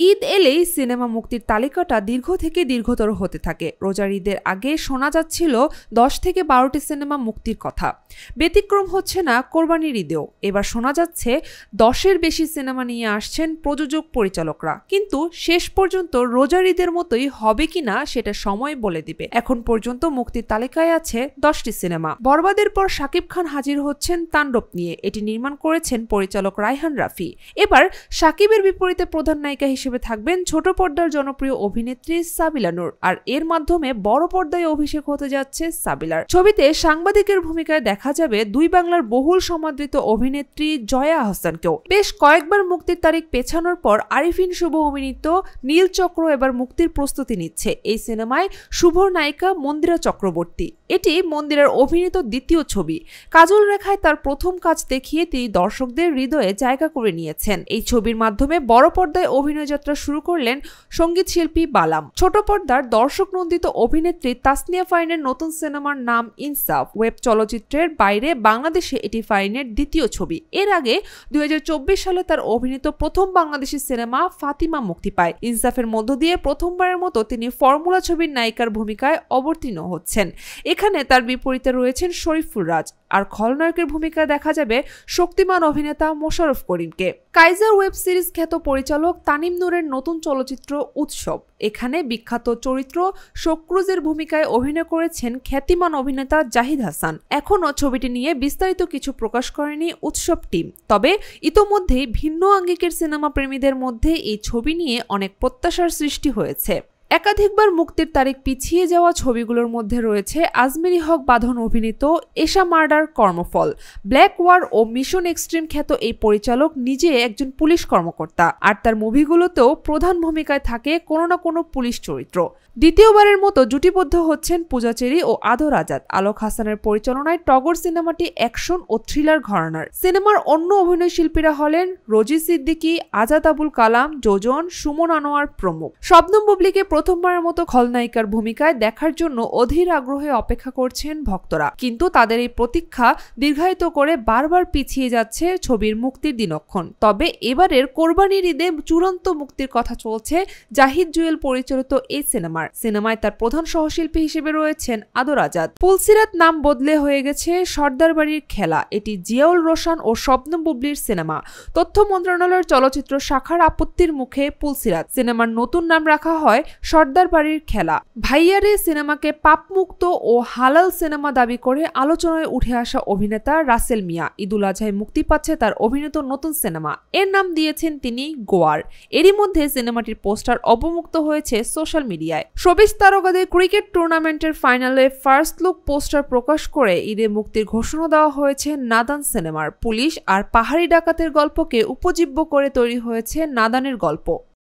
ঈদ এলেই সিনেমা মুক্তির তালিকাটা দীর্ঘ থেকে দীর্ঘতর হতে থাকে। রোজার ঈদের আগে শোনা যাচ্ছিল 10 থেকে 12টি সিনেমা মুক্তির কথা। ব্যতিক্রম হচ্ছে না কোরবানির ঈদেও। এবার শোনা যাচ্ছে 10-এর বেশি সিনেমা নিয়ে আসছেন প্রযোজক পরিচালকরা। কিন্তু শেষ পর্যন্ত রোজার ঈদের মতোই হবে কিনা সেটা সময় বলে দিবে। এখন পর্যন্ত মুক্তির তালিকায় আছে 10টি সিনেমা। বরবাদের পর শাকিব খান হাজির হচ্ছেন তাণ্ডব নিয়ে। এটি নির্মাণ করেছেন পরিচালক রায়হান রাফি। এবার শাকিবের বিপরীতে প্রধান নায়িকা হিসেবে থাকবেন ছোট পর্দার জনপ্রিয় অভিনেত্রী সাবিলা নূর। আর এর মাধ্যমে বড় পর্দায় অভিষেক হতে যাচ্ছে সাবিলার। ছবিতে সাংবাদিকের ভূমিকায় দেখা যাবে দুই বাংলার বহুল সমাদৃত অভিনেত্রী জয়া আহসানকেও। বেশ কয়েকবার মুক্তির তারিখ পেছানোর পর আরিফিন শুভ অভিনীত নীলচক্র এবার মুক্তির প্রস্তুতি নিচ্ছে। এই সিনেমায় শুভর নায়িকা মন্দিরা চক্রবর্তী। এটি মন্দিরার অভিনীত দ্বিতীয় ছবি। কাজল রেখায় তার প্রথম কাজ দেখিয়ে তিনি দর্শকদের হৃদয়ে জায়গা করে নিয়েছেন। এই ছবির মাধ্যমে বড় পর্দায় অভিনয় যাত্রা শুরু করলেন সঙ্গীত শিল্পী বালাম। ছোট পর্দার দর্শক নন্দিত অভিনেত্রী তাসনিয়া ফারিনের নতুন সিনেমার নাম ইনসাফ। ওয়েব চলচ্চিত্রের বাইরে বাংলাদেশে এটি ফারিনের দ্বিতীয় ছবি। এর আগে 2024 সালে তার অভিনীত প্রথম বাংলাদেশি সিনেমা ফাতিমা মুক্তি পায়। ইনসাফের মধ্য দিয়ে প্রথমবারের মতো তিনি ফর্মুলা ছবির নায়িকার ভূমিকায় অবতীর্ণ হচ্ছেন। এখানে তার বিপরীতে রয়েছেন শরীফুল রাজ। আর খলনায়কের ভূমিকায় দেখা যাবে শক্তিমান অভিনেতা মোশাররফ করিমকে। কাইজার ওয়েব সিরিজ খ্যাত পরিচালক তানিম নূরের নতুন চলচ্চিত্র উৎসব। এখানে বিখ্যাত চরিত্র শোকরুজের ভূমিকায় অভিনয় করেছেন খ্যাতিমান অভিনেতা জাহিদ হাসান। এখনও ছবিটি নিয়ে বিস্তারিত কিছু প্রকাশ করেনি উৎসব টিম। তবে ইতোমধ্যেই ভিন্ন আঙ্গিকের সিনেমা প্রেমীদের মধ্যে এই ছবি নিয়ে অনেক প্রত্যাশার সৃষ্টি হয়েছে। একাধিকবার মুক্তির তারিখ পিছিয়ে যাওয়া ছবিগুলোর মধ্যে রয়েছে আজমেরি হক বাঁধন অভিনীত এশা মার্ডার কর্মফল। ব্ল্যাক ওয়ার ও মিশন এক্সট্রিম খ্যাত এই পরিচালক নিজে একজন পুলিশ কর্মকর্তা। আর তার মুভিগুলোতেও প্রধান ভূমিকায় থাকে কোনো না কোনো পুলিশ চরিত্র। দ্বিতীয়বারের মতো জুটিবদ্ধ হচ্ছেন পূজা চেরি ও আদর আজাদ। আলোক হাসানের পরিচালনায় টগর সিনেমাটি অ্যাকশন ও থ্রিলার ঘরানার। সিনেমার অন্য অভিনয় শিল্পীরা হলেন রোজি সিদ্দিকী, আজাদ আবুল কালাম, যোজন, সুমন আনোয়ার প্রমুখ। শবনম বুবলীকে প্রথমবারের মতো খলনায়িকার ভূমিকায় দেখার জন্য অধীর আগ্রহে অপেক্ষা করছেন ভক্তরা। কিন্তু তাদের এই প্রতীক্ষা দীর্ঘায়িত করে বারবার পিছিয়ে যাচ্ছে ছবির মুক্তির দিনক্ষণ। তবে এবারের কোরবানির ঈদে চূড়ান্ত মুক্তির কথা চলছে জাহিদ জুয়েল পরিচালিত এই সিনেমায় তার প্রধান সহশিল্পী হিসেবে রয়েছেন আদর আজাদ। পুলসিরাত নাম বদলে হয়ে গেছে সর্দার বাড়ির খেলা। এটি জিয়াউল রোশন ও শবনম বুবলীর সিনেমা। তথ্য মন্ত্রণালয়ের চলচ্চিত্র শাখার আপত্তির মুখে পুলসিরাত সিনেমার নতুন নাম রাখা হয় সর্দার বাড়ির খেলা। ভাইয়ারে সিনেমাকে পাপমুক্ত ও হালাল সিনেমা দাবি করে আলোচনায় উঠে আসা অভিনেতা রাসেল মিয়া ঈদুল আজহায় মুক্তি পাচ্ছে তার অভিনীত নতুন সিনেমা। এর নাম দিয়েছেন তিনি গোয়ার। এরই মধ্যে সিনেমাটির পোস্টার অবমুক্ত হয়েছে সোশ্যাল মিডিয়ায়। শোবিজ তারকাদের ক্রিকেট টুর্নামেন্টের ফাইনালে ফার্স্ট লুক পোস্টার প্রকাশ করে ঈদে মুক্তির ঘোষণা দেওয়া হয়েছে নাদান সিনেমার। পুলিশ আর পাহাড়ি ডাকাতের গল্পকে উপজীব্য করে তৈরি হয়েছে নাদানের গল্প।